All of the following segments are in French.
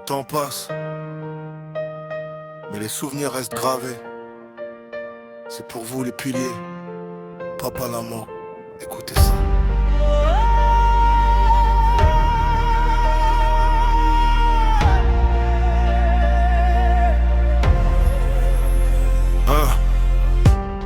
temps passe, mais les souvenirs restent gravés. C'est pour vous les piliers, papa l'amour, écoutez ça. Hein?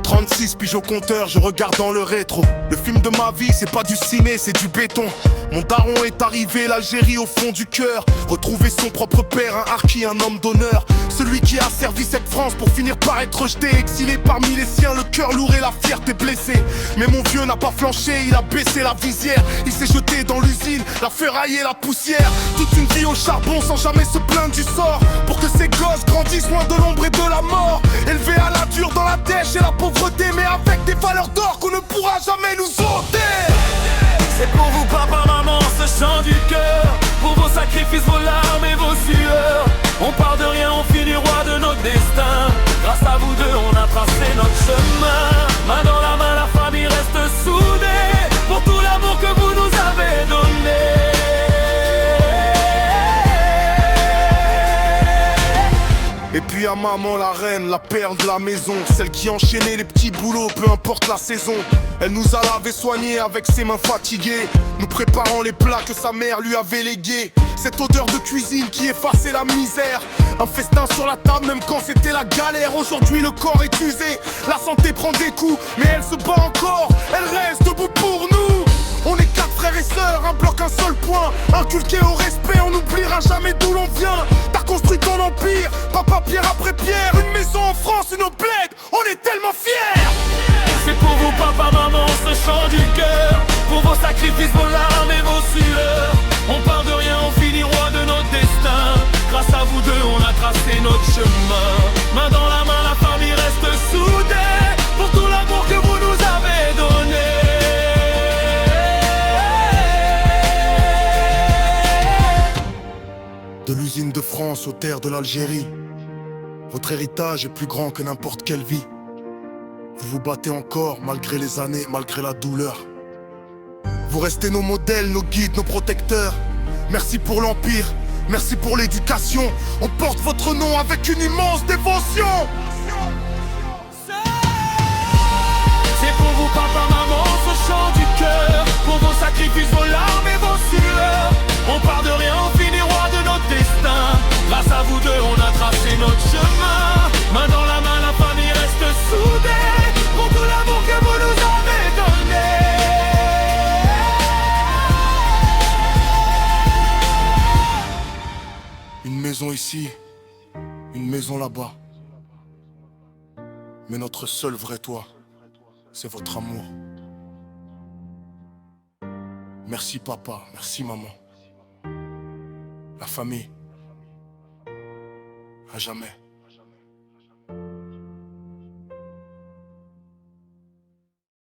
36 piges au compteur, je regarde dans le rétro. Le film de ma vie, c'est pas du ciné, c'est du béton. Mon daron est arrivé, l'Algérie au fond du cœur. Retrouver son propre père, un harki, un homme d'honneur. Celui qui a servi cette France pour finir par être rejeté. Exilé parmi les siens, le cœur lourd et la fierté blessée. Mais mon vieux n'a pas flanché, il a baissé la visière. Il s'est jeté dans l'usine, la ferraille et la poussière. Toute une vie au charbon sans jamais se plaindre du sort. Pour que ces gosses grandissent loin de l'ombre et de la mort. Élevés à la dure dans la dèche et la pauvreté, mais avec des valeurs d'or qu'on ne pourra jamais nous ôter. C'est pour vous papa, maman, ce chant du cœur. Pour vos sacrifices, vos larmes et vos sueurs. On part de rien, on finit roi de notre destin. Grâce à vous deux, on a tracé notre chemin. Main dans la main, la famille reste soudée. Pour tout l'amour que vous nous avez donné. Et puis à maman la reine, la perle de la maison. Celle qui enchaînait les petits boulots, peu importe la saison. Elle nous a lavé, soignés avec ses mains fatiguées, nous préparant les plats que sa mère lui avait légués. Cette odeur de cuisine qui effaçait la misère. Un festin sur la table même quand c'était la galère. Aujourd'hui le corps est usé, la santé prend des coups, mais elle se bat encore, elle reste debout pour nous. On est 4 frères et sœurs, un bloc, un seul point. Inculqué au respect, on n'oubliera jamais d'où l'on vient. T'as construit ton empire, papa pierre après pierre. Une maison en France, une au bled, on est tellement fiers. C'est pour vous papa, maman, ce chant du cœur. Pour vos sacrifices, vos larmes et vos sueurs. On part de rien, on finit roi de notre destin. Grâce à vous deux, on a tracé notre chemin. Main dans la main, la famille reste soudée. Pour tout l'amour que vous nous avez donné. De l'usine de France aux terres de l'Algérie, votre héritage est plus grand que n'importe quelle vie. Vous vous battez encore malgré les années, malgré la douleur. Vous restez nos modèles, nos guides, nos protecteurs. Merci pour l'empire, merci pour l'éducation. On porte votre nom avec une immense dévotion. C'est pour vous papa, maman, ce chant du cœur. Pour vos sacrifices, vos larmes et vos sueurs. On part de rien, on finit roi de notre destin. Grâce à vous deux, on a tracé notre chemin. Main dans la main, la famille reste soudée. Pour tout l'amour que vous nous avez donné. Une maison ici, une maison là-bas. Mais notre seul vrai toit, c'est votre amour. Merci papa, merci maman. La famille, à jamais.